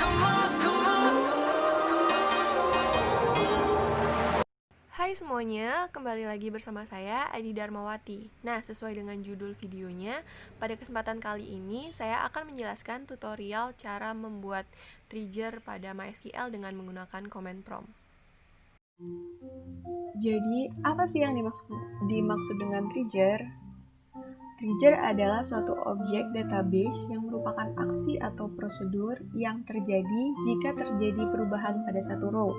Hai semuanya, kembali lagi bersama saya Adi Darmawati. Nah, sesuai dengan judul videonya, pada kesempatan kali ini saya akan menjelaskan tutorial cara membuat trigger pada MySQL dengan menggunakan command prompt. Jadi, apa sih yang dimaksud dengan trigger? Trigger adalah suatu objek database yang merupakan aksi atau prosedur yang terjadi jika terjadi perubahan pada satu row.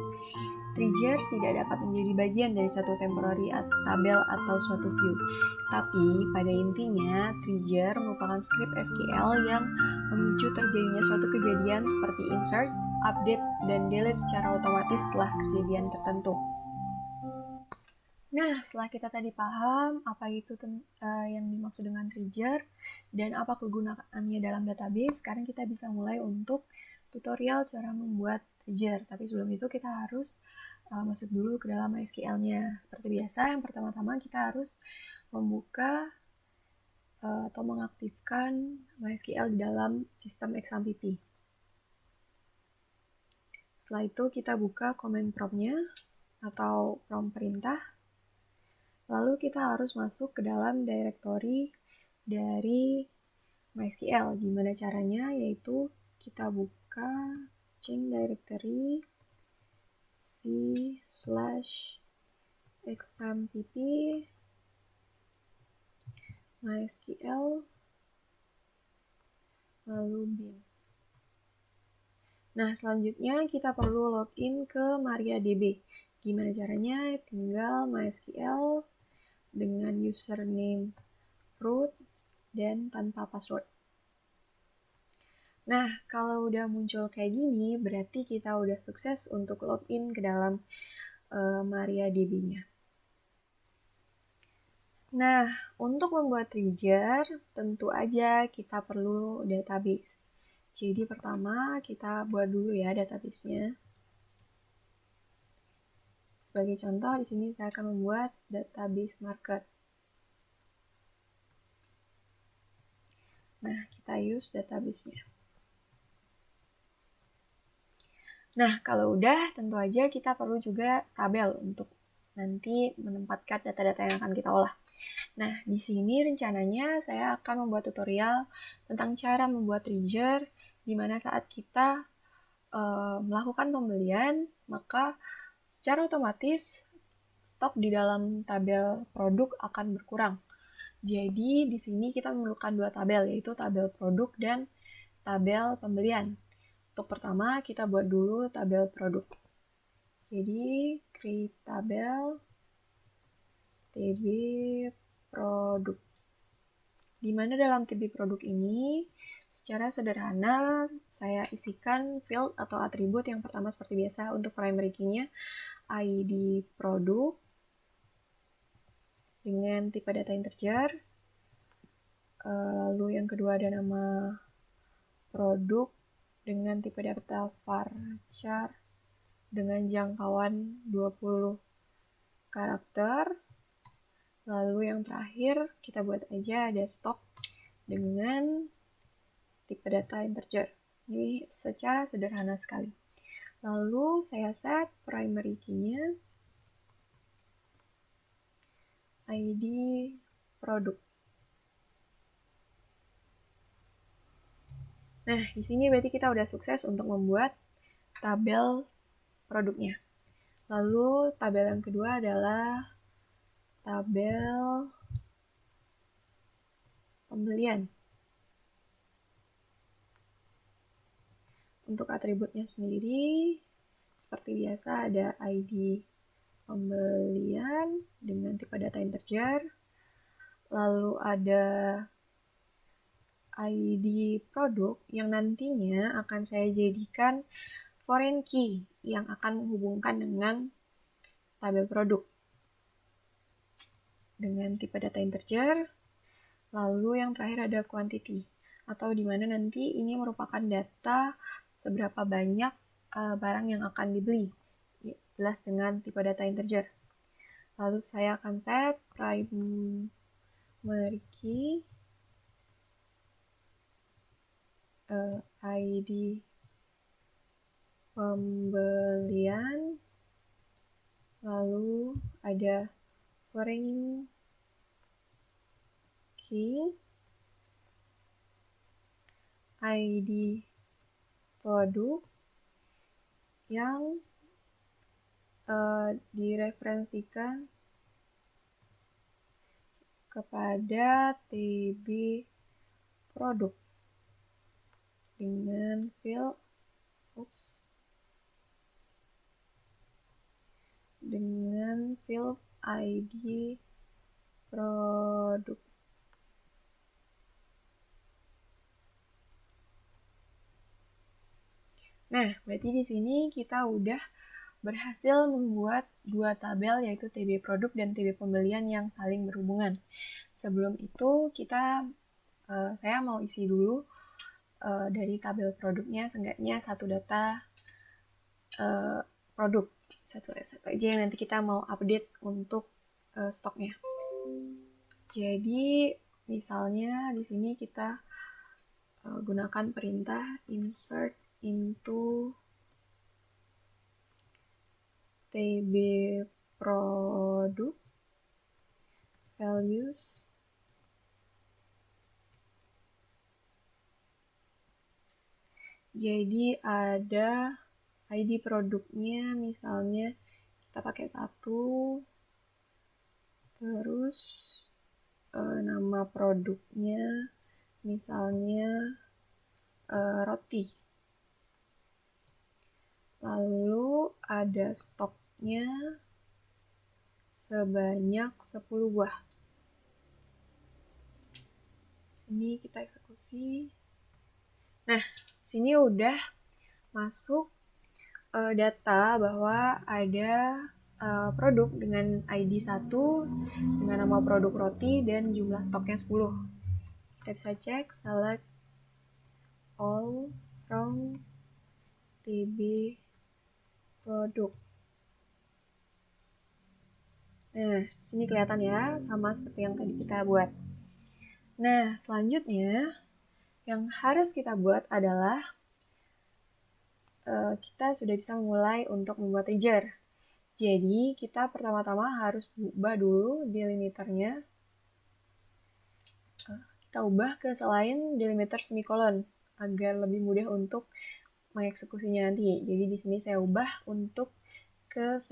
Trigger tidak dapat menjadi bagian dari satu temporary tabel atau suatu view. Tapi pada intinya, trigger merupakan script SQL yang memicu terjadinya suatu kejadian seperti insert, update, dan delete secara otomatis setelah kejadian tertentu. Nah, setelah kita tadi paham apa itu yang dimaksud dengan trigger dan apa kegunaannya dalam database, sekarang kita bisa mulai untuk tutorial cara membuat trigger. Tapi sebelum itu kita harus masuk dulu ke dalam MySQL-nya. Seperti biasa, yang pertama-tama kita harus membuka atau mengaktifkan MySQL di dalam sistem XAMPP. Setelah itu kita buka command prompt-nya atau prompt perintah. Lalu kita harus masuk ke dalam directory dari MySQL. Gimana caranya? Yaitu kita buka change directory c/xampp MySQL lalu bin. Nah, selanjutnya kita perlu login ke MariaDB. Gimana caranya? Tinggal MySQL dengan username root dan tanpa password. Nah, kalau udah muncul kayak gini, berarti kita udah sukses untuk login ke dalam MariaDB-nya. Nah, untuk membuat trigger, tentu aja kita perlu database. Jadi pertama, kita buat dulu ya database-nya. Sebagai contoh, di sini saya akan membuat database market. Nah, kita use database-nya. Nah, kalau udah, tentu aja kita perlu juga tabel untuk nanti menempatkan data-data yang akan kita olah. Nah, di sini rencananya saya akan membuat tutorial tentang cara membuat trigger, di mana saat kita melakukan pembelian, maka secara otomatis stok di dalam tabel produk akan berkurang. Jadi, di sini kita memerlukan dua tabel, yaitu tabel produk dan tabel pembelian. Untuk pertama, kita buat dulu tabel produk. Jadi, create tabel tb produk. Di mana dalam tb produk ini, secara sederhana, saya isikan field atau atribut yang pertama seperti biasa untuk primary key-nya, ID produk, dengan tipe data integer. Lalu yang kedua ada nama produk dengan tipe data varchar dengan jangkauan 20 karakter. Lalu yang terakhir kita buat aja ada stok dengan tipe data integer. Ini secara sederhana sekali. Lalu saya set primary key-nya ID produk. Nah, di sini berarti kita udah sukses untuk membuat tabel produknya. Lalu tabel yang kedua adalah tabel pembelian. Untuk atributnya sendiri, seperti biasa ada ID pembelian dengan tipe data integer. Lalu ada ID produk yang nantinya akan saya jadikan foreign key yang akan menghubungkan dengan tabel produk dengan tipe data integer. Lalu yang terakhir ada quantity, atau di mana nanti ini merupakan data seberapa banyak barang yang akan dibeli, jelas dengan tipe data integer. Lalu saya akan set primary key ID pembelian, lalu ada foreign key, ID produk yang direferensikan kepada TB produk dengan field ID produk. Nah, berarti di sini kita udah berhasil membuat dua tabel, yaitu TB produk dan TB pembelian yang saling berhubungan. Sebelum itu saya mau isi dulu dari tabel produknya seenggaknya satu data produk, satu aja yang nanti kita mau update untuk stoknya. Jadi misalnya di sini kita gunakan perintah insert into TB produk values jadi ada ID produknya, misalnya kita pakai 1, terus nama produknya misalnya roti, lalu ada stoknya sebanyak 10 buah. Ini kita eksekusi. Nah, sini udah masuk data bahwa ada produk dengan ID 1 dengan nama produk roti dan jumlah stoknya 10. Kita bisa cek select all from TB produk. Nah, sini kelihatan ya, sama seperti yang tadi kita buat. Nah, selanjutnya yang harus kita buat adalah kita sudah bisa mulai untuk membuat trigger. Jadi, kita pertama-tama harus ubah dulu delimiternya. Kita ubah ke selain delimiter semikolon agar lebih mudah untuk mengeksekusinya nanti. Jadi di sini saya ubah untuk ke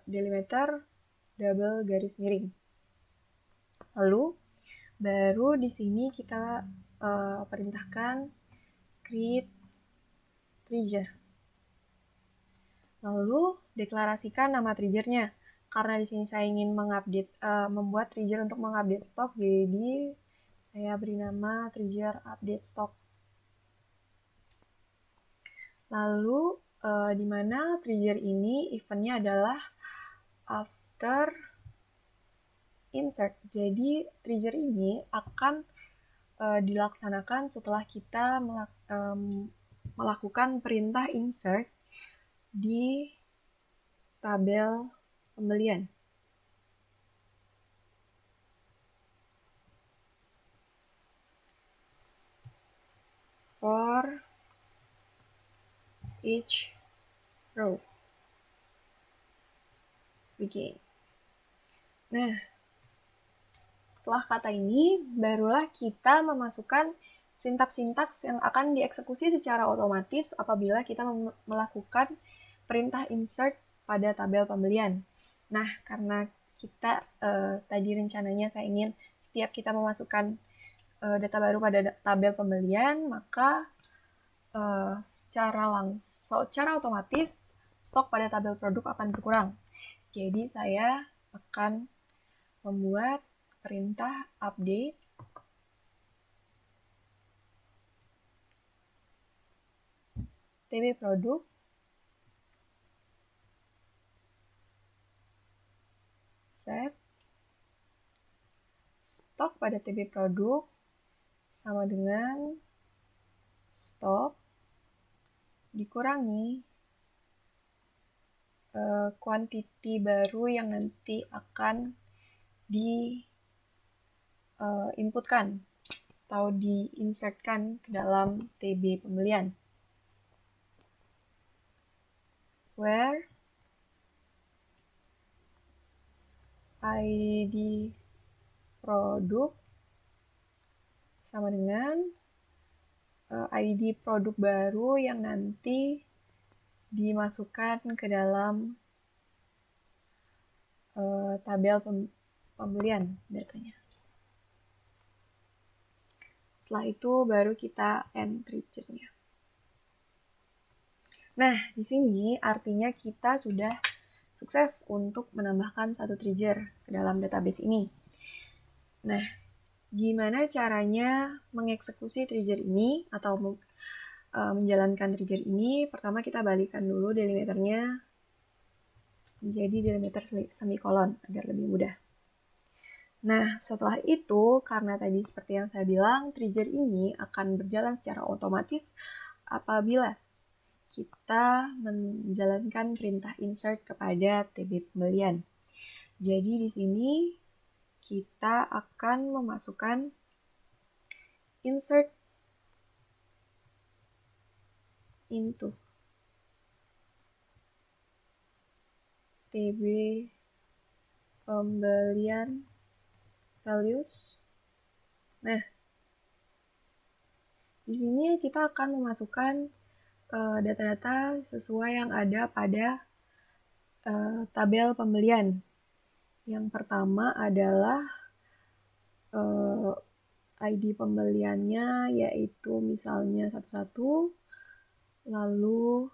delimiter double garis miring. Lalu baru di sini kita perintahkan create trigger. Lalu deklarasikan nama triggernya. Karena di sini saya ingin membuat trigger untuk mengupdate stok, jadi saya beri nama trigger update stock. Lalu di mana trigger ini eventnya adalah after insert. Jadi trigger ini akan dilaksanakan setelah kita melakukan perintah insert di tabel pembelian. For each row. Begin. Nah, setelah kata ini, barulah kita memasukkan sintaks-sintaks yang akan dieksekusi secara otomatis apabila kita melakukan perintah insert pada tabel pembelian. Nah, karena kita tadi rencananya saya ingin setiap kita memasukkan data baru pada tabel pembelian, maka secara otomatis stok pada tabel produk akan berkurang. Jadi saya akan membuat perintah update TB produk set stok pada TB produk sama dengan stok dikurangi quantity baru yang nanti akan inputkan atau diinsertkan ke dalam TB pembelian. where ID produk sama dengan ID produk baru yang nanti dimasukkan ke dalam tabel pembelian datanya. Setelah itu baru kita end trigger-nya. Nah, di sini artinya kita sudah sukses untuk menambahkan satu trigger ke dalam database ini. Nah, gimana caranya mengeksekusi trigger ini atau menjalankan trigger ini? Pertama kita balikan dulu delimiternya menjadi delimiter semikolon agar lebih mudah. Nah, setelah itu, karena tadi seperti yang saya bilang, trigger ini akan berjalan secara otomatis apabila kita menjalankan perintah insert kepada TB pembelian. Jadi di sini kita akan memasukkan insert into TB pembelian values. Nah, di sini kita akan memasukkan data-data sesuai yang ada pada tabel pembelian. Yang pertama adalah ID pembeliannya, yaitu misalnya 11, lalu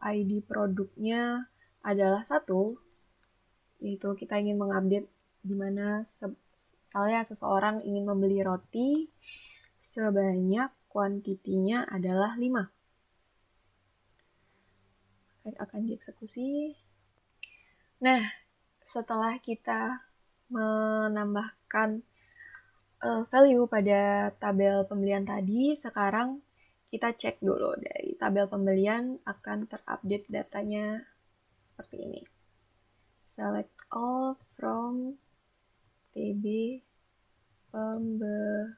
ID produknya adalah 1, yaitu kita ingin mengupdate di mana misalnya seseorang ingin membeli roti sebanyak kuantitinya adalah 5. Akan dieksekusi. Nah, setelah kita menambahkan value pada tabel pembelian tadi, sekarang kita cek dulu dari tabel pembelian akan terupdate datanya seperti ini. Select all from TB pembelian.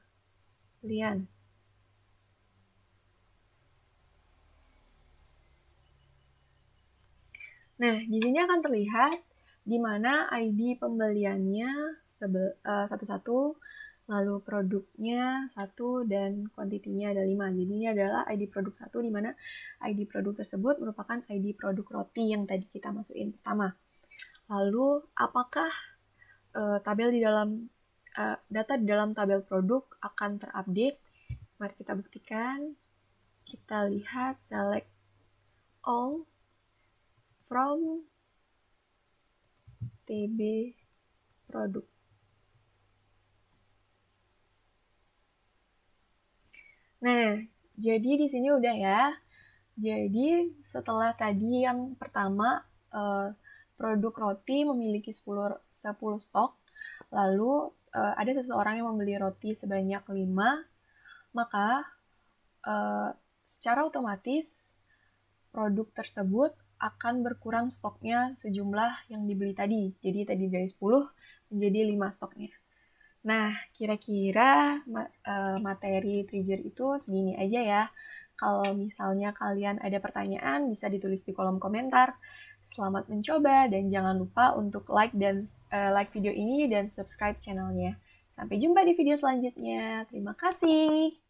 Nah, di sini akan terlihat di mana ID pembeliannya 11, lalu produknya 1, dan kuantitinya ada 5. Jadi ini adalah ID produk 1, di mana ID produk tersebut merupakan ID produk roti yang tadi kita masukin pertama. Lalu, apakah data di dalam tabel produk akan terupdate? Mari kita buktikan. Kita lihat select all from TB produk. Nah, jadi di sini udah ya. Jadi setelah tadi yang pertama produk roti memiliki 10 stok, lalu ada seseorang yang membeli roti sebanyak 5, maka secara otomatis produk tersebut akan berkurang stoknya sejumlah yang dibeli tadi. Jadi tadi dari 10 menjadi 5 stoknya. Nah, kira-kira materi trigger itu segini aja ya. Kalau misalnya kalian ada pertanyaan, bisa ditulis di kolom komentar. Selamat mencoba dan jangan lupa untuk like video ini dan subscribe channelnya. Sampai jumpa di video selanjutnya. Terima kasih.